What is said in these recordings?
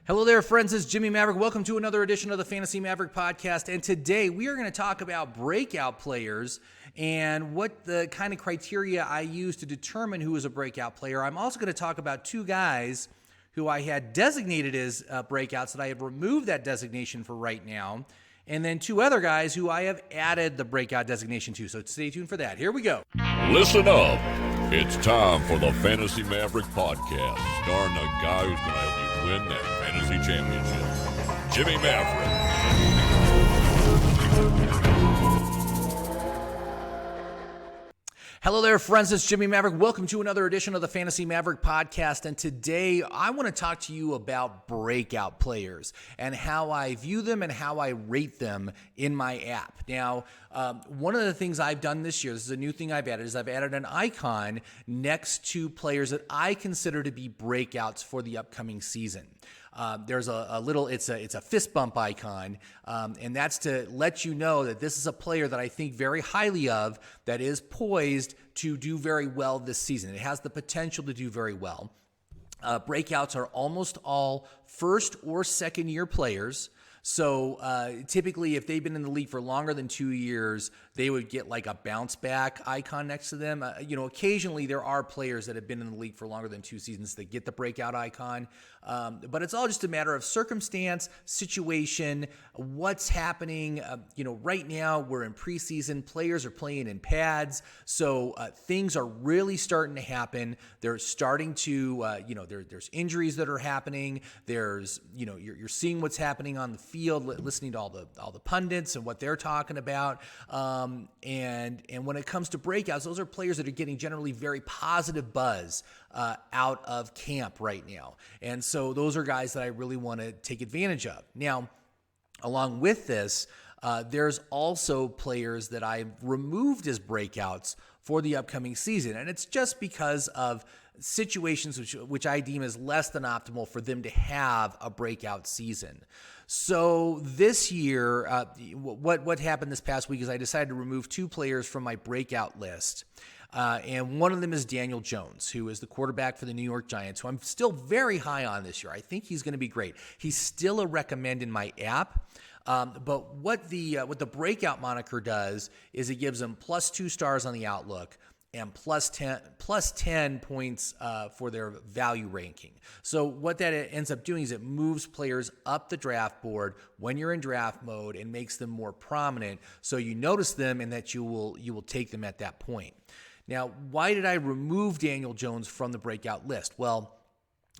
Hello there, friends. It's Jimmy Maverick. Welcome to another edition of the Fantasy Maverick podcast. And today we are going to talk about breakout players and what the kind of criteria I use to determine who is a breakout player. I'm also going to talk about two guys who I had designated as breakouts that I have removed that designation for right now. And then two other guys who I have added the breakout designation to. So stay tuned for that. Here we go. Listen up. It's time for the Fantasy Maverick podcast, starring the guy who's going to help you win that fantasy championship, Jimmy Maverick. Hello there, friends. It's Jimmy Maverick. Welcome to another edition of the Fantasy Maverick podcast. And today I want to talk to you about breakout players and how I view them and how I rate them in my app. Now, one of the things I've done this year, this is a new thing I've added, is I've added an icon next to players that I consider to be breakouts for the upcoming season. There's it's a fist bump icon, and that's to let you know that this is a player that I think very highly of, that is poised to do very well this season. It has the potential to do very well. Breakouts are almost all first or second year players. So typically, if they've been in the league for longer than 2 years, they would get like a bounce back icon next to them. Occasionally there are players that have been in the league for longer than 2 seasons that get the breakout icon. But it's all just a matter of circumstance, situation, what's happening. Right now we're in preseason. Players are playing in pads. So things are really starting to happen. They're starting to, there's injuries that are happening. There's, you're seeing what's happening on the field, listening to all the pundits and what they're talking about. And when it comes to breakouts, those are players that are getting generally very positive buzz out of camp right now. And so those are guys that I really want to take advantage of. Now, along with this, there's also players that I've removed as breakouts for the upcoming season. And it's just because of situations which I deem as less than optimal for them to have a breakout season. So this year, what happened this past week is I decided to remove 2 players from my breakout list. And one of them is Daniel Jones, who is the quarterback for the New York Giants, who I'm still very high on this year. I think he's going to be great. He's still a recommend in my app. But what the breakout moniker does is it gives him plus 2 stars on the Outlook and plus 10 points for their value ranking. So what that ends up doing is it moves players up the draft board when you're in draft mode and makes them more prominent, so you notice them and that you will take them at that point. Now, why did I remove Daniel Jones from the breakout list? Well,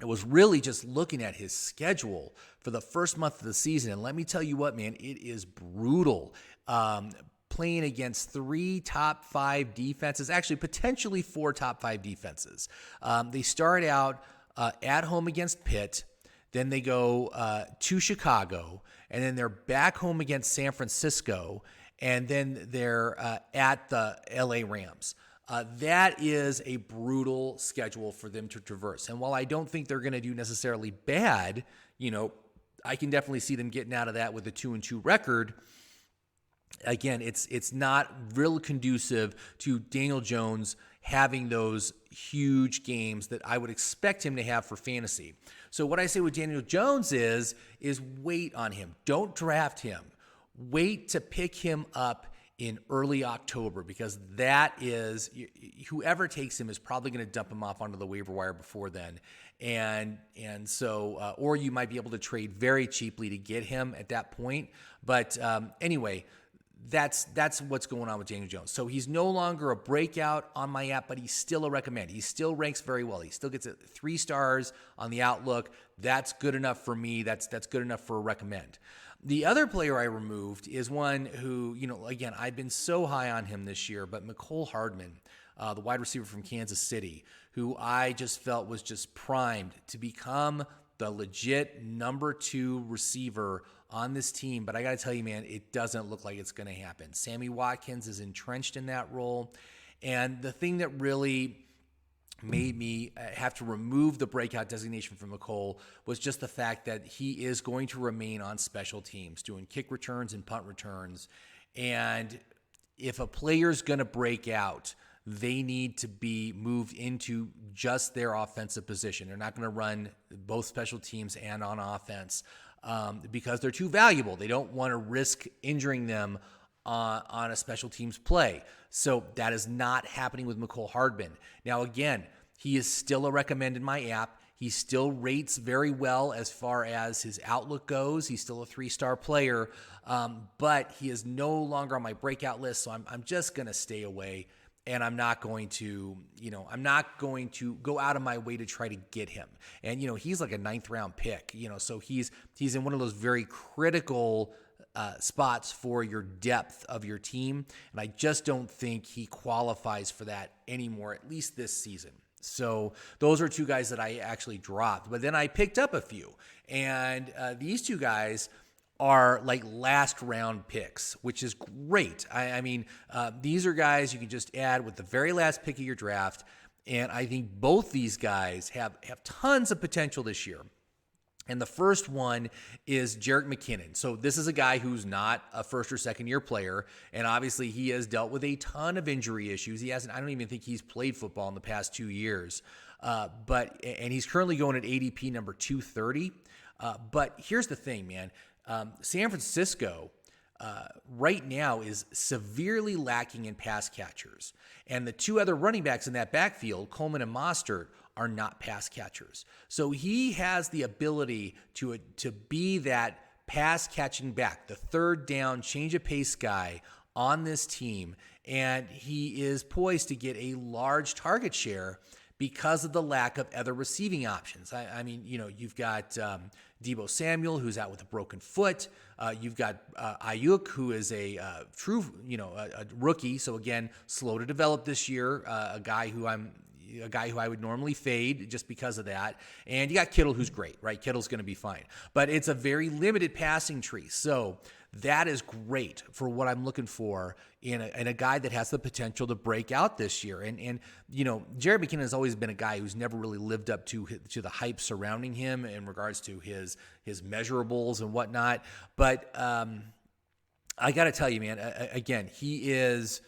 it was really just looking at his schedule for the first month of the season, and let me tell you what, man, it is brutal. Playing against 3 top 5 defenses, actually potentially 4 top 5 defenses. They start out at home against Pitt, then they go to Chicago, and then they're back home against San Francisco, and then they're at the LA Rams. That is a brutal schedule for them to traverse. And while I don't think they're going to do necessarily bad, I can definitely see them getting out of that with a 2-2 record. Again, it's not real conducive to Daniel Jones having those huge games that I would expect him to have for fantasy. So what I say with Daniel Jones is wait on him. Don't draft him. Wait to pick him up in early October, because that is, whoever takes him is probably going to dump him off onto the waiver wire before then. And so, or you might be able to trade very cheaply to get him at that point. But anyway, that's what's going on with Daniel Jones. So he's no longer a breakout on my app, but he's still a recommend. He still ranks very well. He still gets 3 stars on the Outlook. That's good enough for me. That's good enough for a recommend. The other player I removed is one who, again, I've been so high on him this year, but Mecole Hardman, the wide receiver from Kansas City, who I just felt was just primed to become the legit number 2 receiver on this team. But I got to tell you, man, it doesn't look like it's going to happen. Sammy Watkins is entrenched in that role. And the thing that really made me have to remove the breakout designation from Mecole was just the fact that he is going to remain on special teams, doing kick returns and punt returns. And if a player's going to break out, they need to be moved into just their offensive position. They're not going to run both special teams and on offense because they're too valuable. They don't want to risk injuring them on a special teams play. So that is not happening with Mecole Hardman. Now, again, he is still a recommend in my app. He still rates very well as far as his outlook goes. He's still a 3-star player, but he is no longer on my breakout list, so I'm just going to stay away, and I'm not going to go out of my way to try to get him. And, he's like a 9th-round pick, so he's in one of those very critical spots for your depth of your team, and I just don't think he qualifies for that anymore, at least this season. So those are 2 guys that I actually dropped. But then I picked up a few. And these 2 guys are like last round picks, which is great. I mean, these are guys you can just add with the very last pick of your draft. And I think both these guys have tons of potential this year. And the first one is Jerick McKinnon. So this is a guy who's not a first or second year player. And obviously he has dealt with a ton of injury issues. I don't even think he's played football in the past 2 years. And he's currently going at ADP number 230. But here's the thing, man. San Francisco right now is severely lacking in pass catchers. And the 2 other running backs in that backfield, Coleman and Mostert, are not pass catchers. So he has the ability to be that pass catching back, the third down, change of pace guy on this team. And he is poised to get a large target share because of the lack of other receiving options. I mean, you've got Deebo Samuel, who's out with a broken foot. You've got Ayuk, who is a true, a rookie. So again, slow to develop this year, a guy who I would normally fade just because of that. And you got Kittle, who's great, right? Kittle's going to be fine. But it's a very limited passing tree. So that is great for what I'm looking for in a guy that has the potential to break out this year. And Jerick McKinnon has always been a guy who's never really lived up to the hype surrounding him in regards to his measurables and whatnot. But I got to tell you, man, again, he is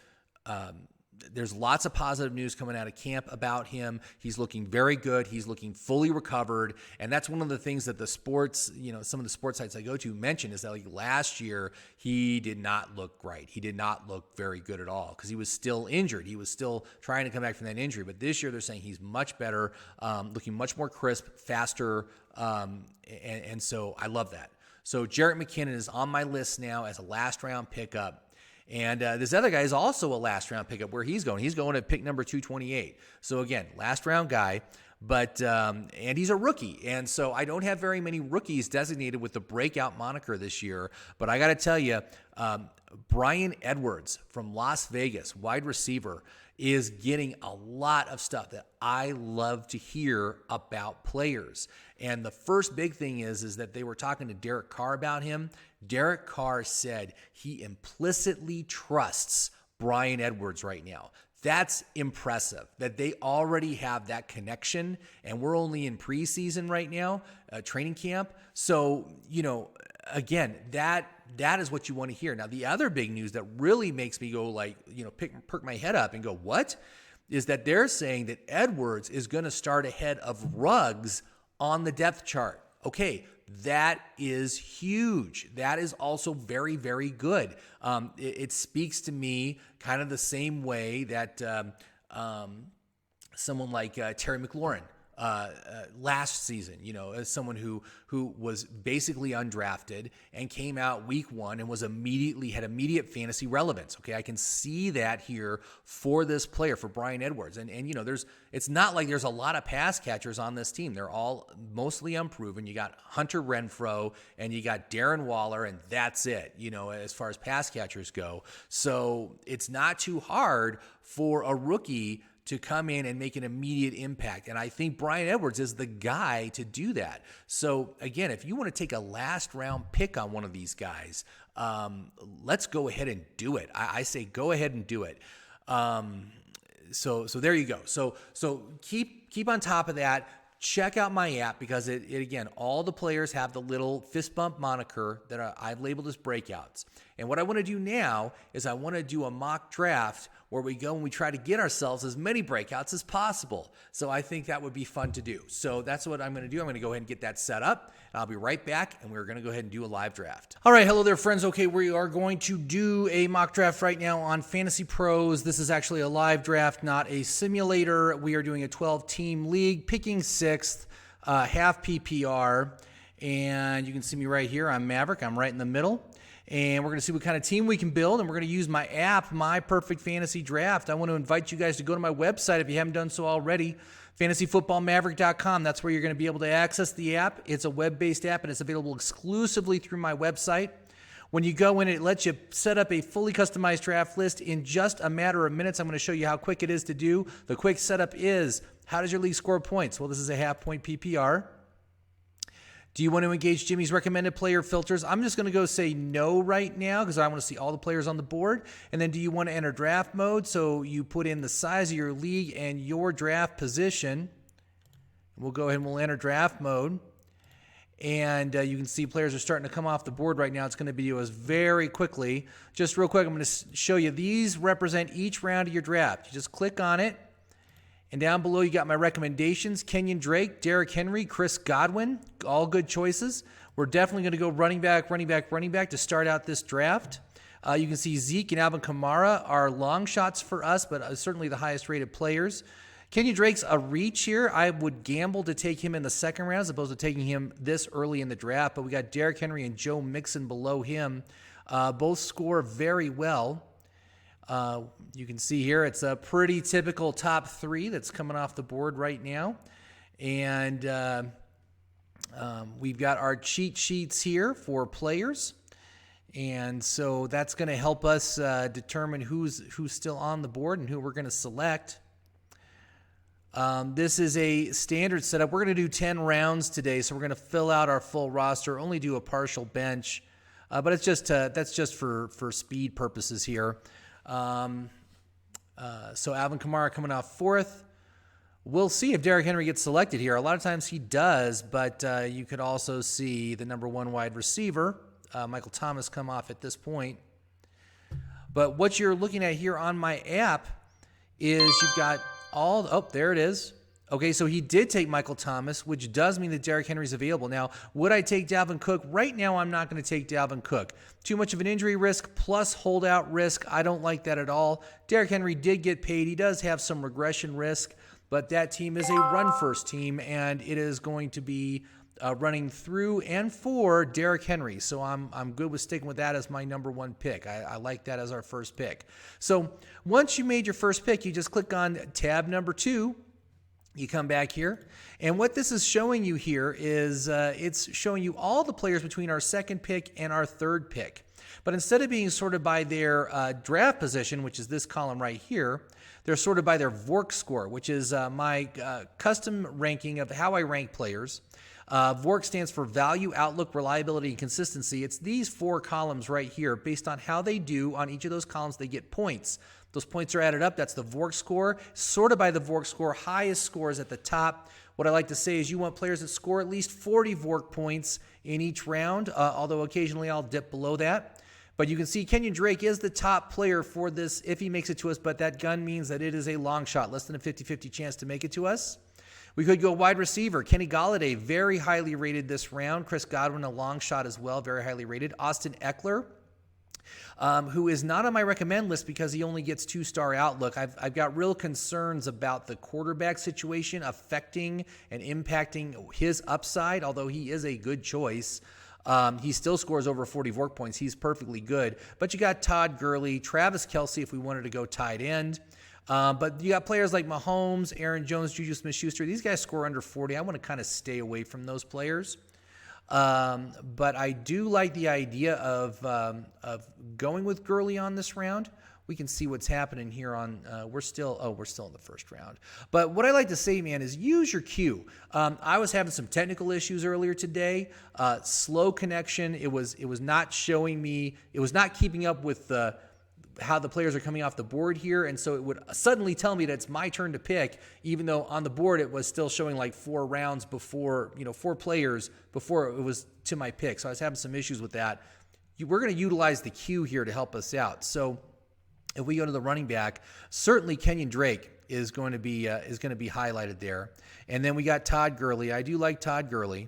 there's lots of positive news coming out of camp about him. He's looking very good. He's looking fully recovered. And that's one of the things that the sports, some of the sports sites I go to mention is that like last year, he did not look right. He did not look very good at all because he was still injured. He was still trying to come back from that injury. But this year they're saying he's much better, looking much more crisp, faster. And so I love that. So Jerick McKinnon is on my list now as a last round pickup. And this other guy is also a last-round pickup where he's going. He's going at pick number 228. So, again, last-round guy, but and he's a rookie. And so I don't have very many rookies designated with the breakout moniker this year. But I got to tell you, Bryan Edwards from Las Vegas, wide receiver, is getting a lot of stuff that I love to hear about players. And the first big thing is that they were talking to Derek Carr about him. Derek Carr said he implicitly trusts Bryan Edwards right now. That's impressive that they already have that connection, and we're only in preseason right now, training camp. So, again, that is what you want to hear. Now, the other big news that really makes me go perk my head up and go, what? Is that they're saying that Edwards is going to start ahead of Ruggs on the depth chart. Okay, that is huge. That is also very, very good. It speaks to me kind of the same way that someone like Terry McLaurin last season, as someone who was basically undrafted and came out week 1 and had immediate fantasy relevance. Okay, I can see that here for this player, for Bryan Edwards. And it's not like there's a lot of pass catchers on this team. They're all mostly unproven. You got Hunter Renfrow and you got Darren Waller, and that's it, as far as pass catchers go. So it's not too hard for a rookie to come in and make an immediate impact. And I think Bryan Edwards is the guy to do that. So again, if you want to take a last round pick on one of these guys, let's go ahead and do it. I say go ahead and do it. So there you go. So keep on top of that. Check out my app because it again, all the players have the little fist bump moniker that I've labeled as breakouts. And what I want to do now is I want to do a mock draft where we go and we try to get ourselves as many breakouts as possible. So I think that would be fun to do. So that's what I'm going to do. I'm going to go ahead and get that set up, and I'll be right back, and we're going to go ahead and do a live draft. All right, hello there, friends. Okay, we are going to do a mock draft right now on FantasyPros. This is actually a live draft, not a simulator. We are doing a 12-team league, picking 6th, half PPR, and you can see me right here. I'm Maverick. I'm right in the middle. And we're going to see what kind of team we can build, and we're going to use my app, My Perfect Fantasy Draft. I want to invite you guys to go to my website if you haven't done so already, fantasyfootballmaverick.com. That's where you're going to be able to access the app. It's a web-based app, and it's available exclusively through my website. When you go in, it lets you set up a fully customized draft list in just a matter of minutes. I'm going to show you how quick it is to do. The quick setup is, how does your league score points? Well, this is a half-point PPR. Do you want to engage Jimmy's recommended player filters? I'm just going to go say no right now because I want to see all the players on the board. And then do you want to enter draft mode? So you put in the size of your league and your draft position. We'll go ahead and we'll enter draft mode. And you can see players are starting to come off the board right now. It's going to be us very quickly. Just real quick, I'm going to show you. These represent each round of your draft. You just click on it. And down below, you got my recommendations. Kenyon Drake, Derrick Henry, Chris Godwin, all good choices. We're definitely going to go running back to start out this draft. You can see Zeke and Alvin Kamara are long shots for us, but certainly the highest rated players. Kenyon Drake's a reach here. I would gamble to take him in the second round as opposed to taking him this early in the draft. But we got Derrick Henry and Joe Mixon below him. Both score very well. You can see here it's a pretty typical top 3 that's coming off the board right now. And we've got our cheat sheets here for players. And so that's going to help us determine who's still on the board and who we're going to select. This is a standard setup. We're going to do 10 rounds today, so we're going to fill out our full roster, only do a partial bench. But it's just that's just for speed purposes here. So Alvin Kamara coming off 4th. We'll see if Derrick Henry gets selected here. A lot of times he does, but you could also see the number 1 wide receiver, Michael Thomas, come off at this point. But what you're looking at here on my app is you've got there it is. Okay, so he did take Michael Thomas, which does mean that Derrick Henry's available. Now, would I take Dalvin Cook? Right now, I'm not going to take Dalvin Cook. Too much of an injury risk plus holdout risk. I don't like that at all. Derrick Henry did get paid. He does have some regression risk, but that team is a run-first team, and it is going to be running through and for Derrick Henry. So I'm good with sticking with that as my number 1 pick. I like that as our first pick. So once you made your first pick, you just click on tab number 2. You come back here, and what this is showing you here is it's showing you all the players between our second pick and our third pick. But instead of being sorted by their draft position, which is this column right here, they're sorted by their VORC score, which is my custom ranking of how I rank players. VORC stands for Value, Outlook, Reliability, and Consistency. It's these 4 columns right here. Based on how they do on each of those columns, they get points. Those points are added up. That's the VORC score. Sorted by the VORC score, highest scores at the top. What I like to say is you want players that score at least 40 VORC points in each round, although occasionally I'll dip below that. But you can see Kenyon Drake is the top player for this if he makes it to us, but that gun means that it is a long shot, less than a 50-50 chance to make it to us. We could go wide receiver. Kenny Golladay, very highly rated this round. Chris Godwin, a long shot as well, very highly rated. Austin Eckler, who is not on my recommend list because he only gets 2-star outlook. I've got real concerns about the quarterback situation affecting and impacting his upside, although he is a good choice. He still scores over 40 VORC points. He's perfectly good. But you got Todd Gurley, Travis Kelce if we wanted to go tight end. But you got players like Mahomes, Aaron Jones, Juju Smith-Schuster. These guys score under 40. I want to kind of stay away from those players. But I do like the idea of going with Gurley on this round. We can see what's happening here on, we're still in the first round. But what I like to say, man, is use your queue. I was having some technical issues earlier today. Slow connection. It was not showing me, it was not keeping up with how the players are coming off the board here, and so it would suddenly tell me that it's my turn to pick, even though on the board it was still showing like 4 rounds before, 4 players before it was to my pick. So I was having some issues with that. We're going to utilize the queue here to help us out. So If we go to the running back, certainly Kenyon Drake is going to be highlighted there. And then we got Todd Gurley. I do like Todd Gurley.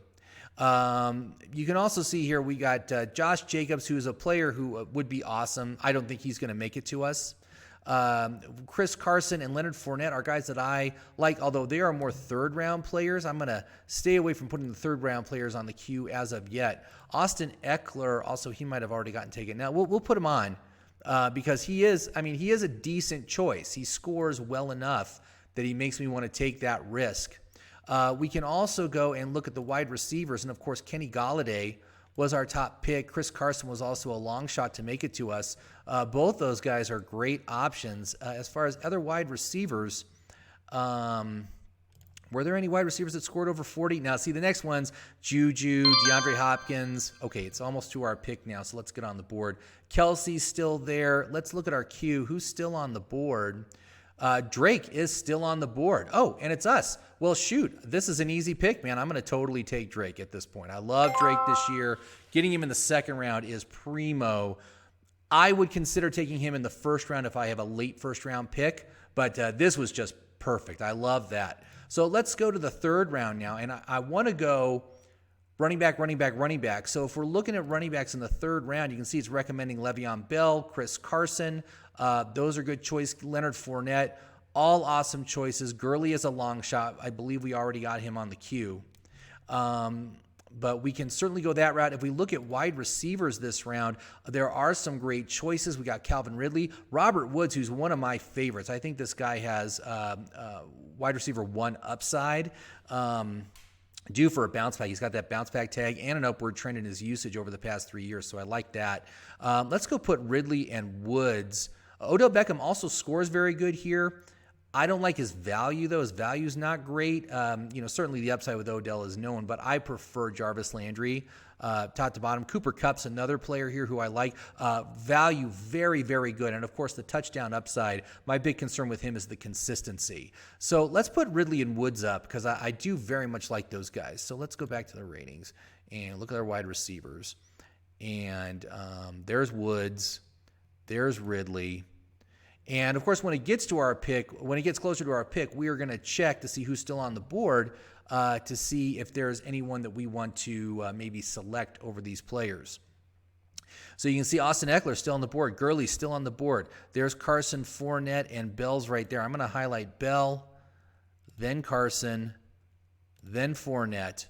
You can also see here we got Josh Jacobs, who's a player who would be awesome. I don't think he's going to make it to us. Chris Carson and Leonard Fournette are guys that I like, although they are more third-round players. I'm going to stay away from putting the third-round players on the queue as of yet. Austin Eckler, also, he might have already gotten taken. Now, we'll put him on because he is a decent choice. He scores well enough that he makes me want to take that risk. We can also go and look at the wide receivers, and, of course, Kenny Golladay was our top pick. Chris Carson was also a long shot to make it to us. Both those guys are great options. As far as other wide receivers, were there any wide receivers that scored over 40? Now, see, the next one's Juju, DeAndre Hopkins. Okay, it's almost to our pick now, so let's get on the board. Kelsey's still there. Let's look at our queue. Who's still on the board? Drake is still on the board. Oh, and it's us. Well, shoot, this is an easy pick, man. I'm going to totally take Drake at this point. I love Drake this year. Getting him in the second round is primo. I would consider taking him in the first round if I have a late first round pick, but this was just perfect. I love that. So let's go to the third round now, and I want to go running back, running back, running back. So if we're looking at running backs in the third round, you can see it's recommending Le'Veon Bell, Chris Carson. Those are good choices. Leonard Fournette, all awesome choices. Gurley is a long shot. I believe we already got him on the queue. But we can certainly go that route. If we look at wide receivers this round, there are some great choices. We got Calvin Ridley, Robert Woods, who's one of my favorites. I think this guy has wide receiver 1 upside. Due for a bounce back. He's got that bounce back tag and an upward trend in his usage over the past 3 years, so I like that. Let's go put Ridley and Woods. Odell Beckham also scores very good here. I don't like his value, though. His value's not great. Certainly the upside with Odell is known, but I prefer Jarvis Landry, top to bottom. Cooper Kupp's another player here who I like. Value, very, very good. And, of course, the touchdown upside. My big concern with him is the consistency. So let's put Ridley and Woods up because I do very much like those guys. So let's go back to the ratings and look at our wide receivers. And there's Woods. There's Ridley. And, of course, when it gets closer to our pick, we are going to check to see who's still on the board to see if there's anyone that we want to maybe select over these players. So you can see Austin Eckler still on the board. Gurley's still on the board. There's Carson, Fournette, and Bell's right there. I'm going to highlight Bell, then Carson, then Fournette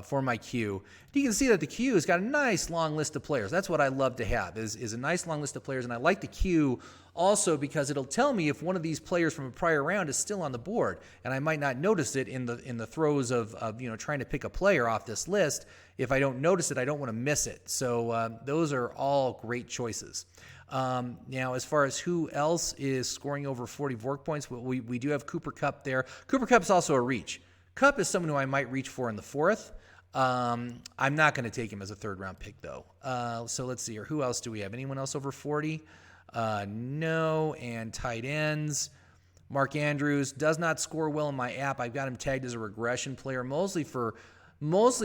for my queue. You can see that the queue has got a nice long list of players. That's what I love to have is a nice long list of players, and I like the queue also because it'll tell me if one of these players from a prior round is still on the board, and I might not notice it in the throes of trying to pick a player off this list. If I don't notice it, I don't want to miss it. So those are all great choices. Now, as far as who else is scoring over 40 VORC points, we do have Cooper Kupp there. Cooper Kupp's also a reach. Kupp is someone who I might reach for in the fourth. I'm not going to take him as a third-round pick, though. So let's see here. Who else do we have? Anyone else over 40? No. And tight ends. Mark Andrews does not score well in my app. I've got him tagged as a regression player, mostly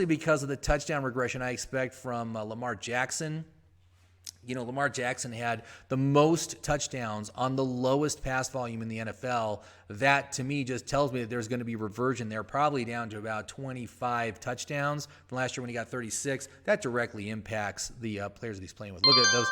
because of the touchdown regression I expect from Lamar Jackson. Lamar Jackson had the most touchdowns on the lowest pass volume in the NFL. That, to me, just tells me that there's going to be reversion there, probably down to about 25 touchdowns from last year when he got 36. That directly impacts the players that he's playing with. Look at those.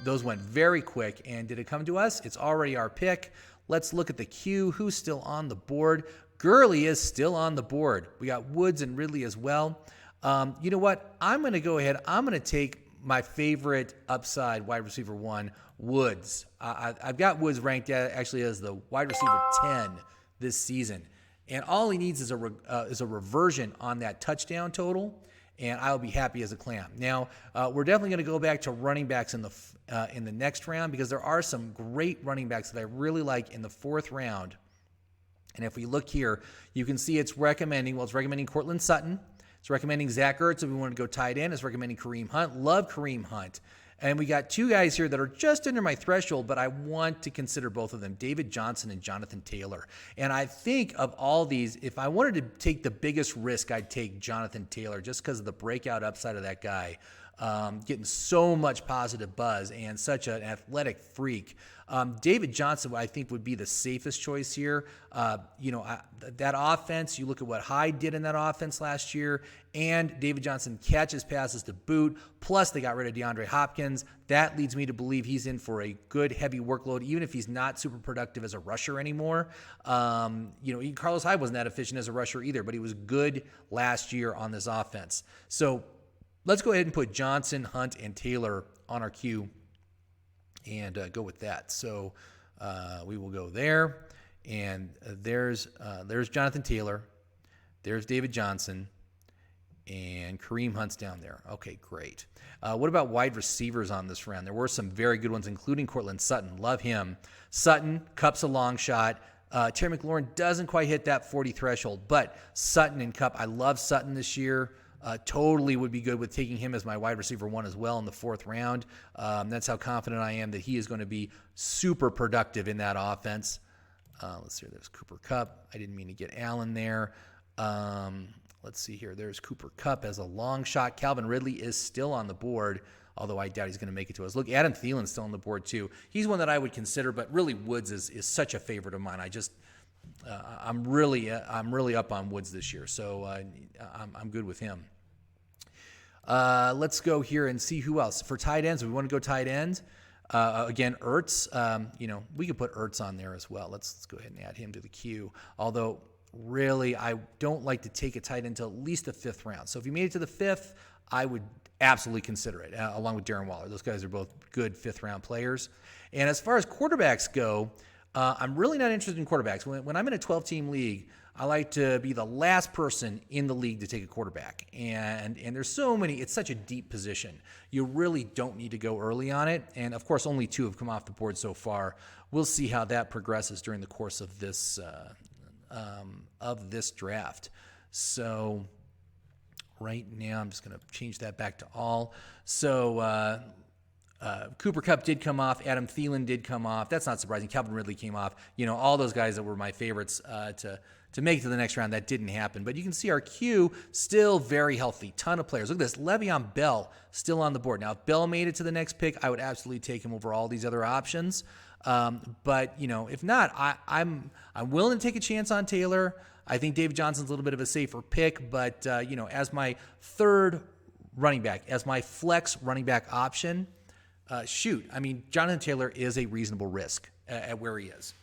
Those went very quick. And did it come to us? It's already our pick. Let's look at the queue. Who's still on the board? Gurley is still on the board. We got Woods and Ridley as well. You know what? I'm going to go ahead. I'm going to take my favorite upside wide receiver 1, Woods. I've got Woods ranked actually as the wide receiver 10 this season. And all he needs is a reversion on that touchdown total, and I'll be happy as a clam. Now, we're definitely going to go back to running backs in the next round because there are some great running backs that I really like in the fourth round. And if we look here, you can see it's recommending Courtland Sutton. It's recommending Zach Ertz if we want to go tight end. It's recommending Kareem Hunt. Love Kareem Hunt. And we got two guys here that are just under my threshold, but I want to consider both of them, David Johnson and Jonathan Taylor. And I think of all these, if I wanted to take the biggest risk, I'd take Jonathan Taylor just because of the breakout upside of that guy. getting so much positive buzz and such an athletic freak. David Johnson, I think, would be the safest choice here. That offense, you look at what Hyde did in that offense last year, and David Johnson catches passes to boot, plus they got rid of DeAndre Hopkins. That leads me to believe he's in for a good, heavy workload, even if he's not super productive as a rusher anymore. Carlos Hyde wasn't that efficient as a rusher either, but he was good last year on this offense. So let's go ahead and put Johnson, Hunt, and Taylor on our queue and go with that. So we will go there, and there's Jonathan Taylor, there's David Johnson, and Kareem Hunt's down there. Okay, great. What about wide receivers on this round? There were some very good ones, including Cortland Sutton. Love him. Sutton, Kupp's a long shot. Terry McLaurin doesn't quite hit that 40 threshold, but Sutton and Kupp, I love Sutton this year. Totally would be good with taking him as my wide receiver 1 as well in the 4th round. That's how confident I am that he is going to be super productive in that offense. Let's see here. There's Cooper Kupp. I didn't mean to get Allen there. Let's see here. There's Cooper Kupp as a long shot. Calvin Ridley is still on the board, although I doubt he's going to make it to us. Look, Adam Thielen's still on the board too. He's one that I would consider, but really Woods is such a favorite of mine. I'm really up on Woods this year, so I'm good with him. Let's go here and see who else for tight ends. We want to go tight end. Again, Ertz. We could put Ertz on there as well. Let's go ahead and add him to the queue. Although, really, I don't like to take a tight end until at least the 5th round. So if you made it to the 5th, I would absolutely consider it, along with Darren Waller. Those guys are both good 5th round players. And as far as quarterbacks go, I'm really not interested in quarterbacks. When I'm in a 12-team league, I like to be the last person in the league to take a quarterback. And there's so many, it's such a deep position. You really don't need to go early on it. And of course, only 2 have come off the board so far. We'll see how that progresses during the course of this draft. So right now, I'm just going to change that back to all. So Cooper Kupp did come off. Adam Thielen did come off. That's not surprising. Calvin Ridley came off. All those guys that were my favorites to make it to the next round, that didn't happen. But you can see our queue still very healthy. Ton of players. Look at this. Le'Veon Bell still on the board. Now, if Bell made it to the next pick, I would absolutely take him over all these other options. But if not, I'm willing to take a chance on Taylor. I think David Johnson's a little bit of a safer pick, but as my 3rd running back, as my flex running back option, Jonathan Taylor is a reasonable risk at where he is.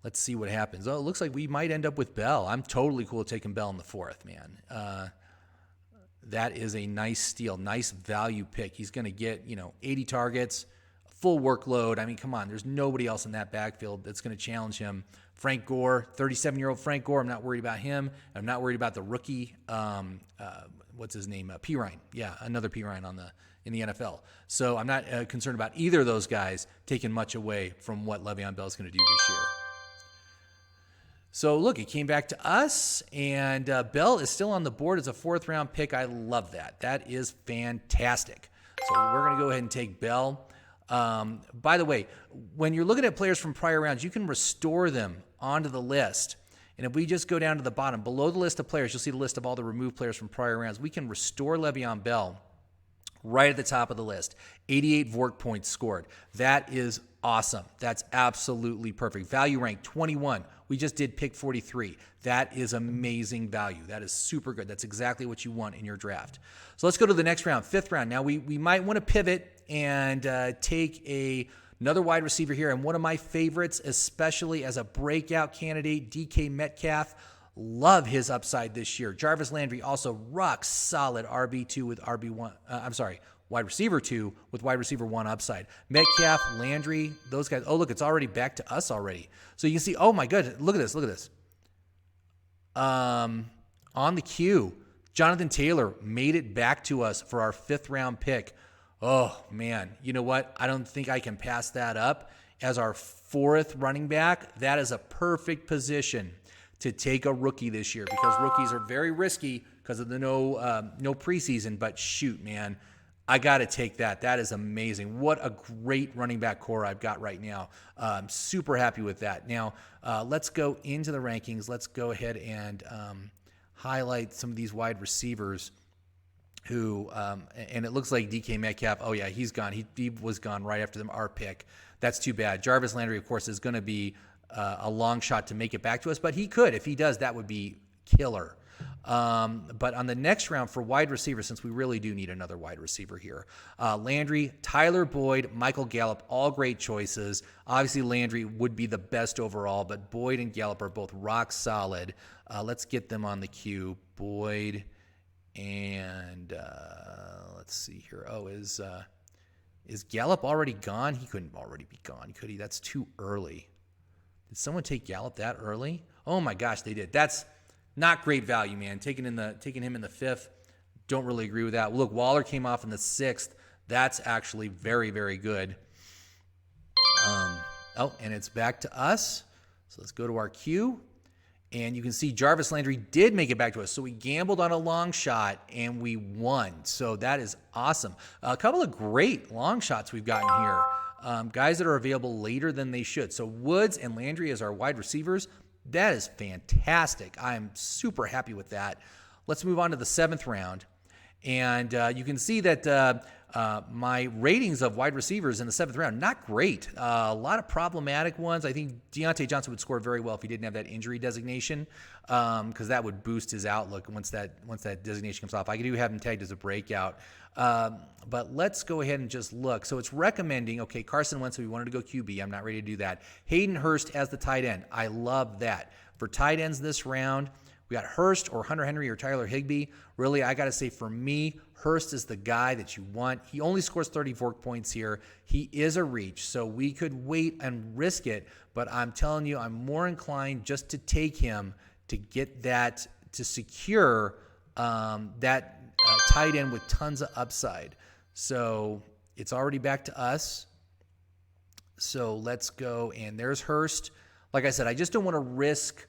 Let's see what happens. Oh, it looks like we might end up with Bell. I'm totally cool with taking Bell in the 4th, man. That is a nice steal, nice value pick. He's going to get, 80 targets, full workload. Come on. There's nobody else in that backfield that's going to challenge him. Frank Gore, 37-year-old Frank Gore. I'm not worried about him. I'm not worried about the rookie. What's his name? P. Ryan. Yeah, another P. Ryan in the NFL. So I'm not concerned about either of those guys taking much away from what Le'Veon Bell is going to do this year. So look, it came back to us, and Bell is still on the board as a 4th round pick. I love that. That is fantastic. So we're going to go ahead and take Bell. By the way, when you're looking at players from prior rounds, you can restore them onto the list. And if we just go down to the bottom, below the list of players, you'll see the list of all the removed players from prior rounds. We can restore Le'Veon Bell right at the top of the list. 88 Vork points scored. That is awesome. That's absolutely perfect. Value rank 21. We just did pick 43. That is amazing value. That is super good. That's exactly what you want in your draft. So let's go to the next round, 5th round. Now we might want to pivot and take another wide receiver here. And one of my favorites, especially as a breakout candidate, DK Metcalf. Love his upside this year. Jarvis Landry also rock solid RB2 with wide receiver 2 with wide receiver 1 upside. Metcalf, Landry, those guys. Oh, look, it's already back to us already. So you can see, oh my goodness, look at this. On the queue, Jonathan Taylor made it back to us for our 5th round pick. Oh man, you know what? I don't think I can pass that up as our 4th running back. That is a perfect position to take a rookie this year, because rookies are very risky because of the no preseason. But shoot, man, I got to take that. That is amazing. What a great running back core I've got right now. I'm super happy with that. Now, let's go into the rankings. Let's go ahead and highlight some of these wide receivers. who, and it looks like DK Metcalf, oh yeah, he's gone. He was gone right after our pick. That's too bad. Jarvis Landry, of course, is going to be a long shot to make it back to us, but he could. If he does, that would be killer. But on the next round for wide receiver, since we really do need another wide receiver here, Landry, Tyler Boyd, Michael Gallup, all great choices. Obviously, Landry would be the best overall, but Boyd and Gallup are both rock solid. Let's get them on the queue. Boyd and let's see here. Oh, is Gallup already gone? He couldn't already be gone, could he? That's too early. Did someone take Gallup that early? Oh my gosh, they did. That's not great value, man. Taking him in the 5th, don't really agree with that. Look, Waller came off in the 6th. That's actually very, very good. And it's back to us. So let's go to our queue. And you can see Jarvis Landry did make it back to us. So we gambled on a long shot, and we won. So that is awesome. A couple of great long shots we've gotten here. Guys that are available later than they should. So Woods and Landry as our wide receivers. That is fantastic. I'm super happy with that. Let's move on to the 7th round. And you can see that my ratings of wide receivers in the 7th round, not great. A lot of problematic ones. I think Deontay Johnson would score very well if he didn't have that injury designation, because that would boost his outlook once that designation comes off. I do have him tagged as a breakout. But let's go ahead and just look. So it's recommending, okay, Carson Wentz, if we wanted to go QB. I'm not ready to do that. Hayden Hurst as the tight end. I love that. For tight ends this round, we got Hurst or Hunter Henry or Tyler Higbee. Really, I got to say, for me, Hurst is the guy that you want. He only scores 34 points here. He is a reach, so we could wait and risk it. But I'm telling you, I'm more inclined just to take him to get that, to secure that tight end with tons of upside. So it's already back to us. So let's go, and there's Hurst. Like I said, I just don't want to risk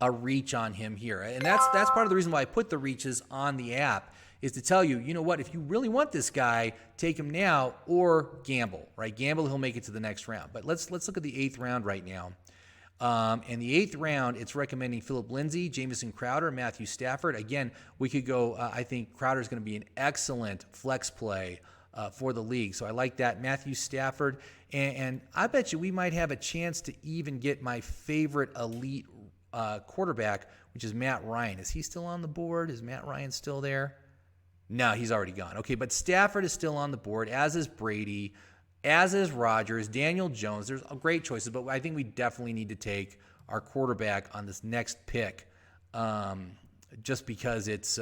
a reach on him here. And that's part of the reason why I put the reaches on the app, is to tell you, you know what, if you really want this guy, take him now or gamble, right? Gamble, he'll make it to the next round. But let's look at the 8th round right now. In the 8th round, it's recommending Phillip Lindsay, Jamison Crowder, Matthew Stafford. Again, we could go, I think Crowder is going to be an excellent flex play for the league. So I like that. Matthew Stafford. And I bet you we might have a chance to even get my favorite elite quarterback, which is Matt Ryan. Is he still on the board? Is Matt Ryan still there? No, he's already gone. Okay, but Stafford is still on the board, as is Brady, as is Rodgers, Daniel Jones. There's great choices, but I think we definitely need to take our quarterback on this next pick, just because it's,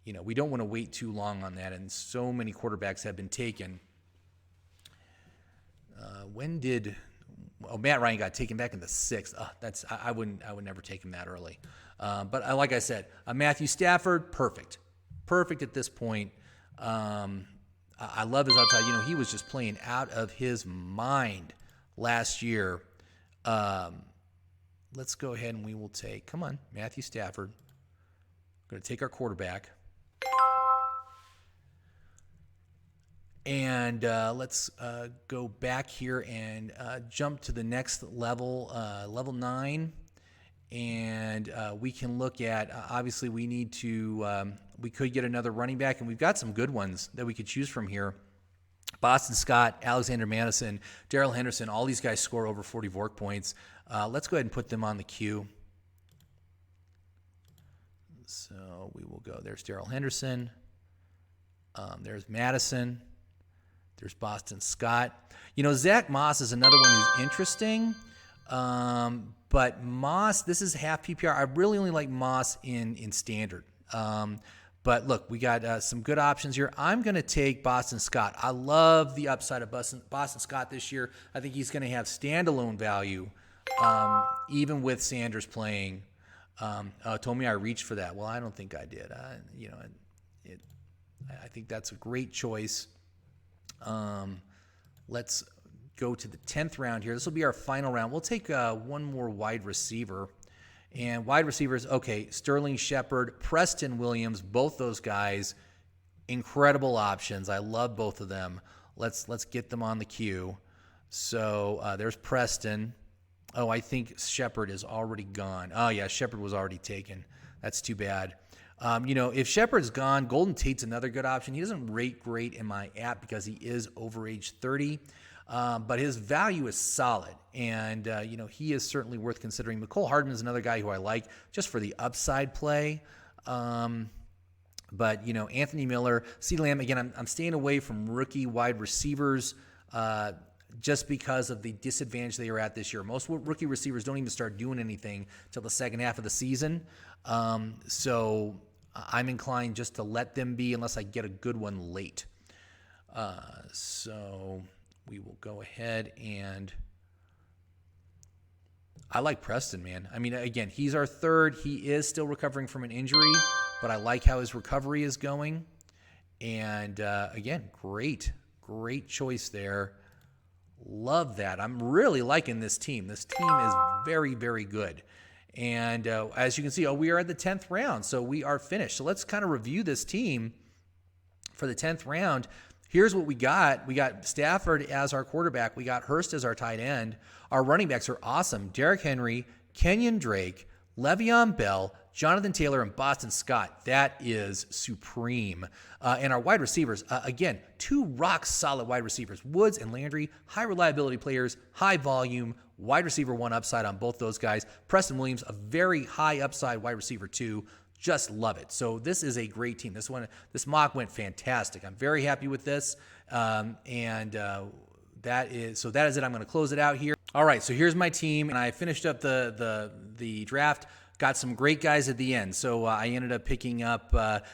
we don't want to wait too long on that, and so many quarterbacks have been taken. Matt Ryan got taken back in the 6th. I would never take him that early. But like I said, Matthew Stafford, perfect at this point. I love his outside. He was just playing out of his mind last year. Let's go ahead and we will take, come on, Matthew Stafford. We're going to take our quarterback. And let's go back here and jump to the next level, level 9. And we can look at, obviously we need to, we could get another running back, and we've got some good ones that we could choose from here. Boston Scott, Alexander Madison, Darrell Henderson, all these guys score over 40 VORC points. Let's go ahead and put them on the queue. So we will go, there's Darrell Henderson, there's Madison, there's Boston Scott. Zach Moss is another one who's interesting. But Moss, this is half PPR. I really only like Moss in standard. But look, we got some good options here. I'm going to take Boston Scott. I love the upside of Boston Scott this year. I think he's going to have standalone value, even with Sanders playing. Told me I reached for that. Well, I don't think I did. I think that's a great choice. Let's go to the 10th round here. This will be our final round. We'll take one more wide receiver. And wide receivers, okay, Sterling Shepard, Preston Williams, both those guys, incredible options. I love both of them. Let's get them on the queue. So there's Preston. Oh, I think Shepard is already gone. Oh, yeah, Shepard was already taken. That's too bad. If Shepard's gone, Golden Tate's another good option. He doesn't rate great in my app because he is over age 30, but his value is solid. And, he is certainly worth considering. Mecole Hardman is another guy who I like just for the upside play. But Anthony Miller, CeeDee Lamb, again, I'm staying away from rookie wide receivers just because of the disadvantage they are at this year. Most rookie receivers don't even start doing anything till the second half of the season. So I'm inclined just to let them be unless I get a good one late. So we will go ahead and I like Preston, man. I mean, again, he's our third. He is still recovering from an injury, but I like how his recovery is going. And again, great choice there. Love that. I'm really liking this team. This team is very, very good. And as you can see, we are at the 10th round, so we are finished. So let's kind of review this team for the 10th round. Here's what we got. We got Stafford as our quarterback. We got Hurst as our tight end. Our running backs are awesome. Derrick Henry, Kenyon Drake, Le'Veon Bell, Jonathan Taylor, and Boston Scott. That is supreme. And our wide receivers, again, two rock-solid wide receivers. Woods and Landry, high reliability players, high volume, wide receiver 1 upside on both those guys. Preston Williams, a very high upside wide receiver 2. Just love it. So this is a great team. This mock went fantastic. I'm very happy with this. That is it. I'm going to close it out here. All right, so here's my team, and I finished up the draft. Got some great guys at the end. So I ended up picking up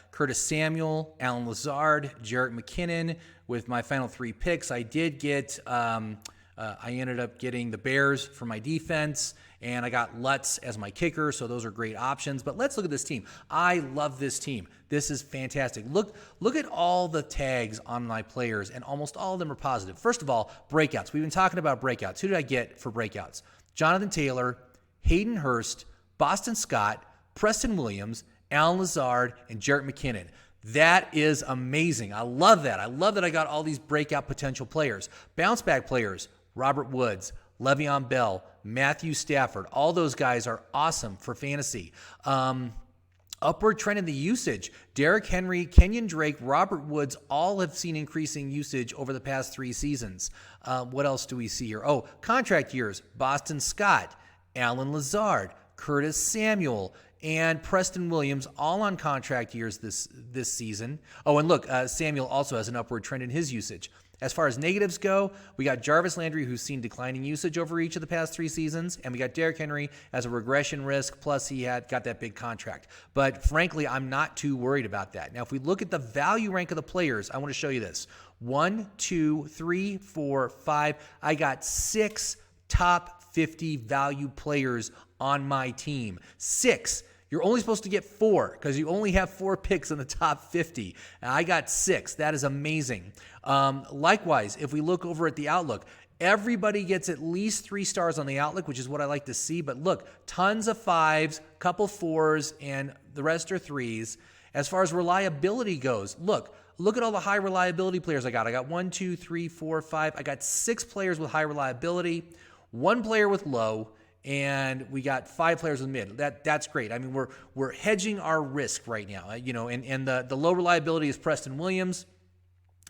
Curtis Samuel, Allen Lazard, Jerick McKinnon with my final 3 picks. I did get I ended up getting the Bears for my defense, and I got Lutz as my kicker, so those are great options. But let's look at this team. I love this team. This is fantastic. Look at all the tags on my players, and almost all of them are positive. First of all, breakouts. We've been talking about breakouts. Who did I get for breakouts? Jonathan Taylor, Hayden Hurst, Boston Scott, Preston Williams, Allen Lazard, and Jerick McKinnon. That is amazing. I love that. I love that I got all these breakout potential players. Bounce back players, Robert Woods, Le'Veon Bell, Matthew Stafford. All those guys are awesome for fantasy. Upward trend in the usage. Derrick Henry, Kenyon Drake, Robert Woods all have seen increasing usage over the past 3 seasons. What else do we see here? Contract years. Boston Scott, Allen Lazard, Curtis Samuel, and Preston Williams, all on contract years this season. And look, Samuel also has an upward trend in his usage. As far as negatives go, we got Jarvis Landry, who's seen declining usage over each of the past 3 seasons, and we got Derrick Henry as a regression risk, plus he got that big contract. But frankly, I'm not too worried about that. Now, if we look at the value rank of the players, I want to show you this. 1, 2, 3, 4, 5. I got 6 top 50 value players on my team. 6. You're only supposed to get 4 because you only have 4 picks in the top 50. And I got 6. That is amazing. Likewise, if we look over at the Outlook, everybody gets at least 3 stars on the Outlook, which is what I like to see. But look, tons of 5s, couple 4s, and the rest are 3s. As far as reliability goes, look at all the high reliability players I got. I got 1, 2, 3, 4, 5. I got 6 players with high reliability, 1 player with low, and we got 5 players with mid. That's great. I mean, we're hedging our risk right now. And the low reliability is Preston Williams.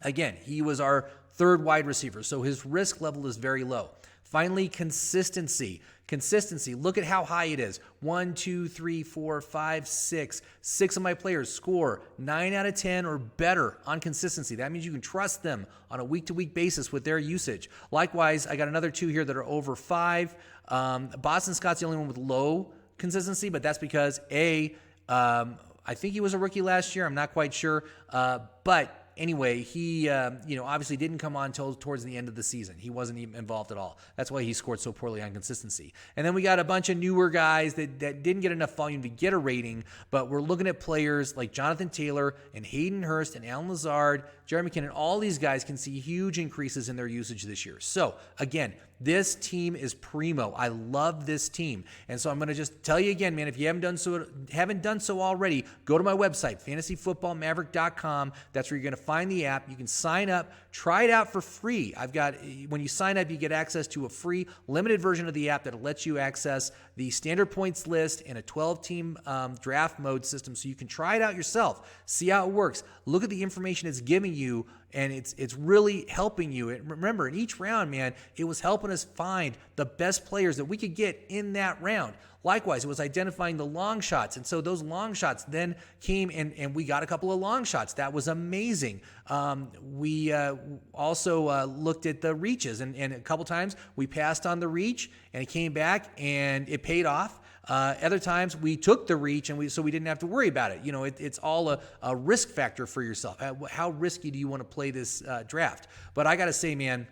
Again, he was our 3rd wide receiver, so his risk level is very low. Finally, consistency. Look at how high it is. 1, 2, 3, 4, 5, 6. 6 of my players score 9 out of 10 or better on consistency. That means you can trust them on a week-to-week basis with their usage. Likewise, I got another 2 here that are over 5. Boston Scott's the only one with low consistency, but that's because I think he was a rookie last year. I'm not quite sure, but anyway, he obviously didn't come on until towards the end of the season. He wasn't even involved at all. That's why he scored so poorly on consistency. And then we got a bunch of newer guys that didn't get enough volume to get a rating, but we're looking at players like Jonathan Taylor and Hayden Hurst and Allen Lazard, Jerick McKinnon. All these guys can see huge increases in their usage this year. So again, this team is primo. I love this team. And so I'm going to just tell you again, man, if you haven't done so already, go to my website, fantasyfootballmaverick.com. That's where you're going to find the app. You can sign up, try it out for free. When you sign up, you get access to a free limited version of the app that lets you access the standard points list and a 12-team draft mode system, so you can try it out yourself, see how it works, look at the information it's giving you, and it's really helping you. And remember, in each round, man, it was helping us find the best players that we could get in that round. Likewise, it was identifying the long shots. And so those long shots then came and we got a couple of long shots. That was amazing. We also looked at the reaches, and a couple times we passed on the reach and it came back and it paid off. Other times we took the reach so we didn't have to worry about it. You know, it's all a risk factor for yourself. How risky do you want to play this draft? But I got to say, man,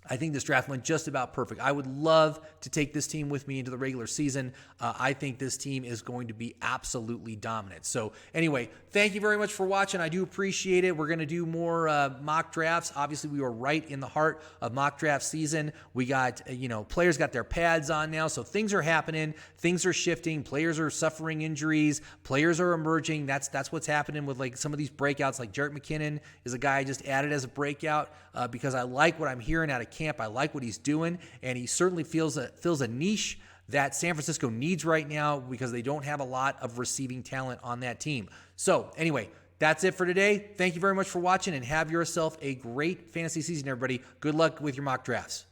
I think this draft went just about perfect. I would love to take this team with me into the regular season. I think this team is going to be absolutely dominant. So anyway, thank you very much for watching. I do appreciate it. We're going to do more mock drafts. Obviously, we were right in the heart of mock draft season. We got, players got their pads on now, so things are happening. Things are shifting. Players are suffering injuries. Players are emerging. That's what's happening with like some of these breakouts. Like Jerick McKinnon is a guy I just added as a breakout because I like what I'm hearing out of camp. I like what he's doing, and he certainly fills a niche that San Francisco needs right now because they don't have a lot of receiving talent on that team. So anyway, that's it for today. Thank you very much for watching, and have yourself a great fantasy season, everybody. Good luck with your mock drafts.